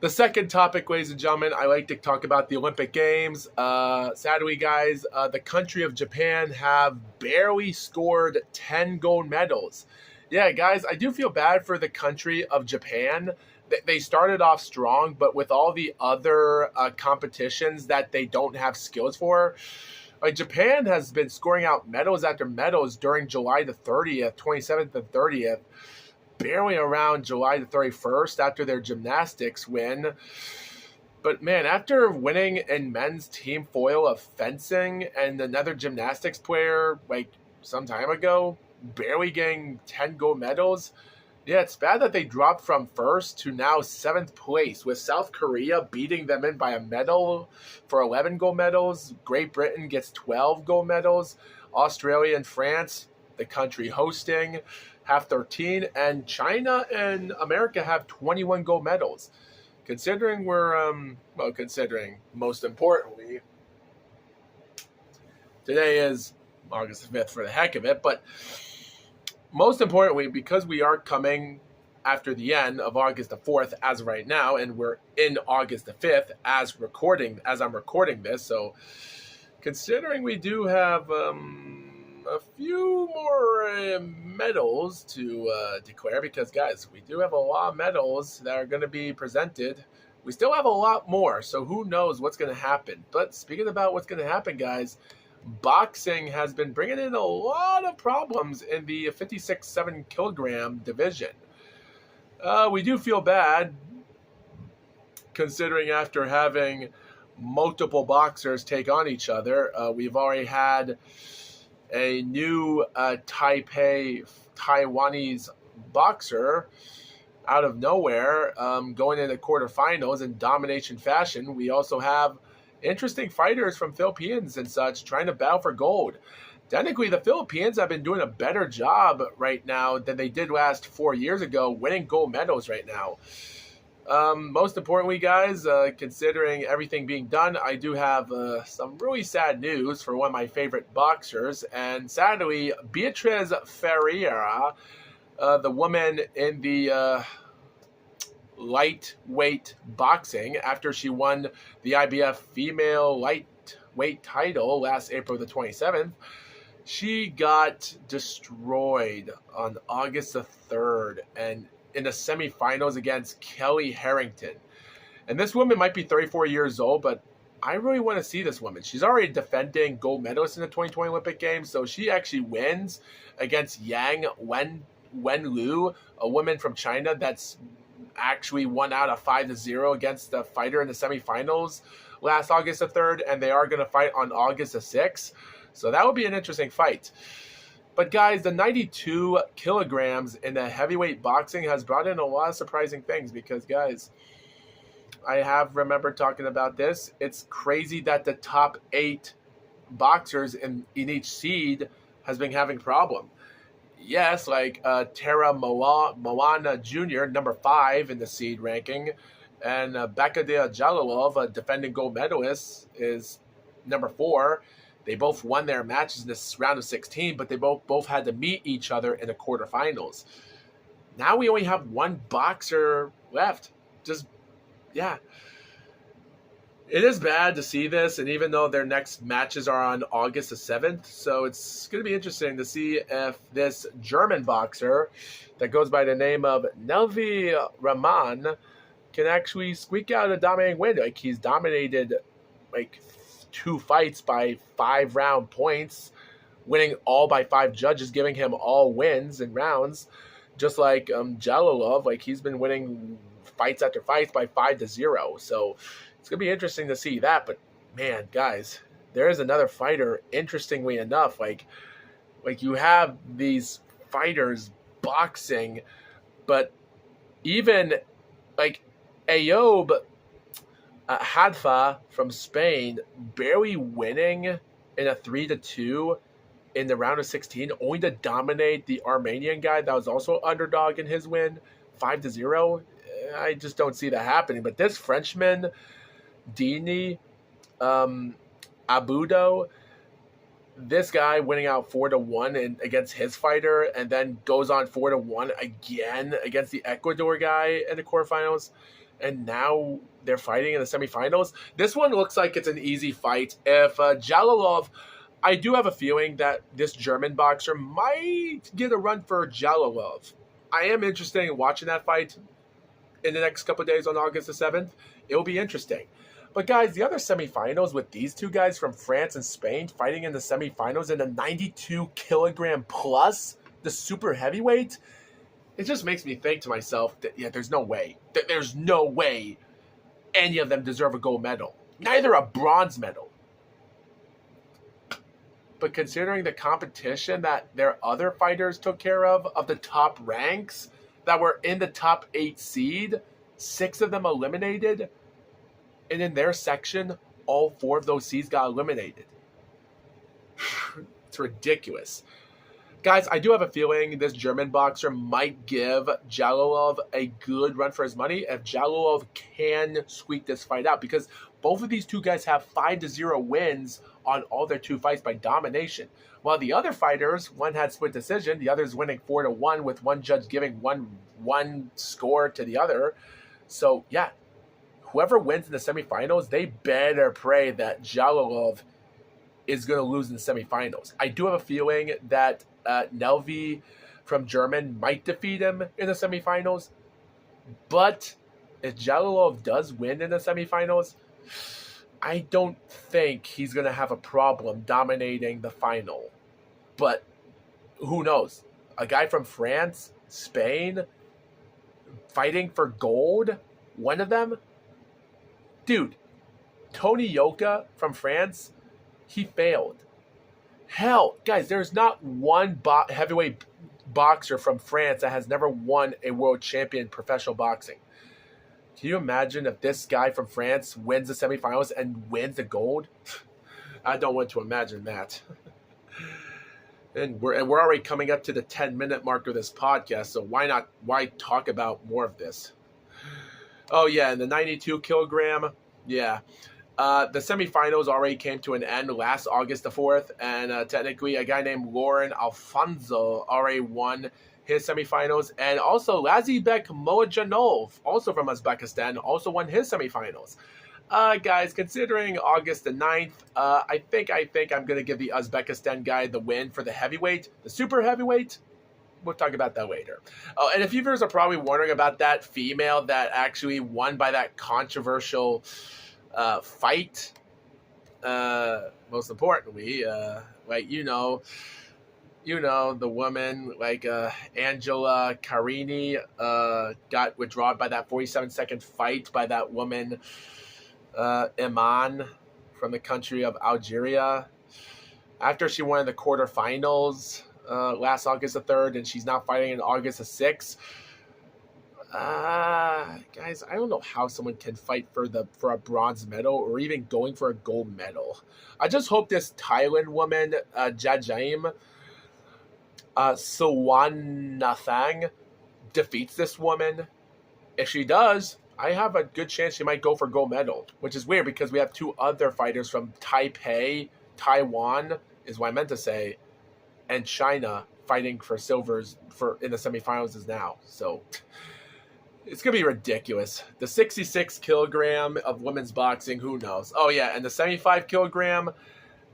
The second topic, ladies and gentlemen, I like to talk about the Olympic Games. Sadly, guys, the country of Japan have barely scored 10 gold medals. Yeah, guys, I do feel bad for the country of Japan. They started off strong, but with all the other competitions that they don't have skills for, like Japan has been scoring out medals after medals during July the 30th, 27th and 30th, barely around July the 31st after their gymnastics win. But man, after winning in men's team foil of fencing and another gymnastics player like some time ago, barely getting 10 gold medals, yeah, it's bad that they dropped from first to now 7th place, with South Korea beating them in by a medal for 11 gold medals. Great Britain gets 12 gold medals. Australia and France, the country hosting, have 13. And China and America have 21 gold medals. Considering considering most importantly, today is August 5th for the heck of it, but most importantly, because we are coming after the end of August the 4th as of right now, and we're in August the 5th as I'm recording this, so considering we do have a few more medals to declare, because guys, we do have a lot of medals that are going to be presented. We still have a lot more, so who knows what's going to happen. But speaking about what's going to happen, guys, boxing has been bringing in a lot of problems in the 56.7 kilogram division. We do feel bad, considering after having multiple boxers take on each other. We've already had a new Taiwanese boxer out of nowhere going into quarterfinals in domination fashion. We also have interesting fighters from Philippines and such trying to battle for gold. Technically, the Philippines have been doing a better job right now than they did last 4 years ago, winning gold medals right now. Most importantly, guys, considering everything being done, I do have some really sad news for one of my favorite boxers. And sadly, Beatriz Ferreira, the woman in the lightweight boxing, after she won the IBF female lightweight title last April the 27th, she got destroyed on August the 3rd and in the semifinals against Kelly Harrington. And this woman might be 34 years old, but I really want to see this woman. She's already defending gold medalist in the 2020 Olympic Games, so she actually wins against Yang Wenlu, a woman from China that's actually won out a 5-0 against the fighter in the semifinals last August the 3rd, and they are going to fight on August the 6th. So that would be an interesting fight. But guys, the 92 kilograms in the heavyweight boxing has brought in a lot of surprising things because, guys, I have remembered talking about this. It's crazy that the top 8 boxers in each seed has been having problem. Yes, like Tara Moana Jr., number 5 in the seed ranking, and Bekadir Jalilov, a defending gold medalist, is number 4. They both won their matches in this round of 16, but they both had to meet each other in the quarterfinals. Now we only have one boxer left. Yeah. It is bad to see this, and even though their next matches are on August the 7th, so it's going to be interesting to see if this German boxer that goes by the name of Nelvi Rahman can actually squeak out a dominating win. Like, he's dominated, 2 fights by 5-round points, winning all by 5 judges, giving him all wins in rounds. Just like Jalilov, he's been winning fights after fights by 5-0. So it's going to be interesting to see that. But man, guys, there is another fighter, interestingly enough, you have these fighters boxing, but even Ayoub Hadfa from Spain barely winning in a 3-2 in the round of 16, only to dominate the Armenian guy that was also underdog in his win, 5-0. I just don't see that happening. But this Frenchman, Dini Abudo, this guy winning out 4-1 against his fighter, and then goes on 4-1 again against the Ecuador guy in the quarterfinals, and now they're fighting in the semifinals. This one looks like it's an easy fight. If Jalolov, I do have a feeling that this German boxer might get a run for Jalolov. I am interested in watching that fight in the next couple of days on August the 7th. It will be interesting. But guys, the other semifinals with these two guys from France and Spain fighting in the semifinals in the 92 kilogram plus, the super heavyweight, it just makes me think to myself that, yeah, there's no way any of them deserve a gold medal. Neither a bronze medal. But considering the competition that their other fighters took care of the top ranks that were in the top 8 seed, 6 of them eliminated, and in their section, all 4 of those seeds got eliminated. It's ridiculous. Guys, I do have a feeling this German boxer might give Jalolov a good run for his money if Jalolov can squeak this fight out, because both of these two guys have 5-0 wins on all their 2 fights by domination. While the other fighters, one had split decision, the other's winning 4-1 with one judge giving one score to the other. So, yeah, whoever wins in the semifinals, they better pray that Jalolov is going to lose in the semifinals. I do have a feeling that Nelvi from German might defeat him in the semifinals. But if Jalolov does win in the semifinals, I don't think he's going to have a problem dominating the final. But who knows? A guy from France, Spain, fighting for gold, one of them? Dude, Tony Yoka from France, he failed. Hell, guys, there's not one heavyweight boxer from France that has never won a world champion in professional boxing. Can you imagine if this guy from France wins the semifinals and wins the gold? I don't want to imagine that. And we're already coming up to the 10-minute mark of this podcast, so why talk about more of this? Oh yeah, and the 92 kilogram, yeah. The semifinals already came to an end last August the 4th, and technically a guy named Lauren Alfonso already won his semifinals, and also Lazibek Mojanov, also from Uzbekistan, also won his semifinals. Guys, considering August the 9th, I think I'm going to give the Uzbekistan guy the win for the heavyweight, the super heavyweight. We'll talk about that later. Oh, and if you viewers are probably wondering about that female that actually won by that controversial fight, most importantly, like, you know, the woman, like Angela Carini, got withdrawn by that 47-second fight by that woman, Iman, from the country of Algeria, after she won the quarterfinals last August the 3rd, and she's now fighting in August the 6th. Guys, I don't know how someone can fight for a bronze medal or even going for a gold medal. I just hope this Thailand woman, Jajaim Sawanathang, defeats this woman. If she does, I have a good chance she might go for gold medal, which is weird because we have 2 other fighters from Taipei, Taiwan, is what I meant to say, and China fighting for silvers in the semifinals is now. So it's going to be ridiculous. The 66 kilogram of women's boxing, who knows? Oh, yeah, and the 75 kilogram,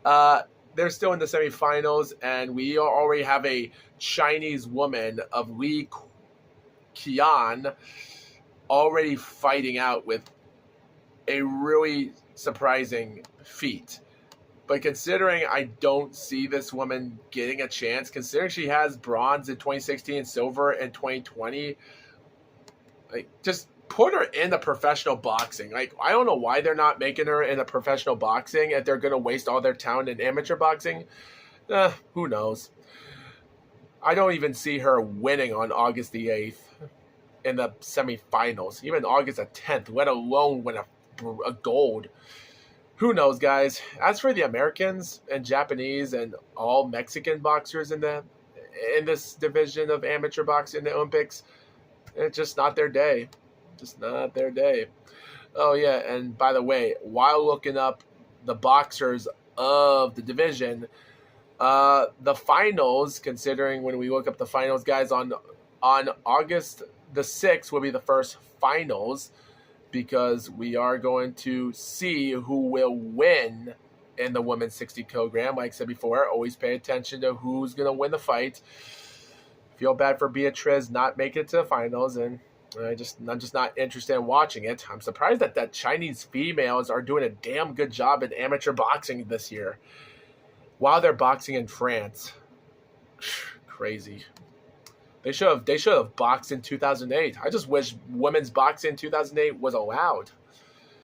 they're still in the semifinals, and we already have a Chinese woman of Li Qian already fighting out with a really surprising feat. But considering I don't see this woman getting a chance, considering she has bronze in 2016 and silver in 2020, like, just put her in the professional boxing. Like, I don't know why they're not making her in the professional boxing if they're going to waste all their talent in amateur boxing. Who knows? I don't even see her winning on August the 8th in the semifinals, even August the 10th, let alone win a gold. Who knows, guys? As for the Americans and Japanese and all Mexican boxers in this division of amateur boxing in the Olympics, it's just not their day. Just not their day. Oh, yeah, and by the way, while looking up the boxers of the division, The finals, considering when we look up the finals, guys, on August the 6th will be the first finals, because we are going to see who will win in the women's 60 kilogram. Like I said before, always pay attention to who's going to win the fight. Feel bad for Beatriz not making it to the finals, and I'm just not interested in watching it. I'm surprised that Chinese females are doing a damn good job in amateur boxing this year, while they're boxing in France. Crazy. They should have boxed in 2008. I just wish women's boxing in 2008 was allowed.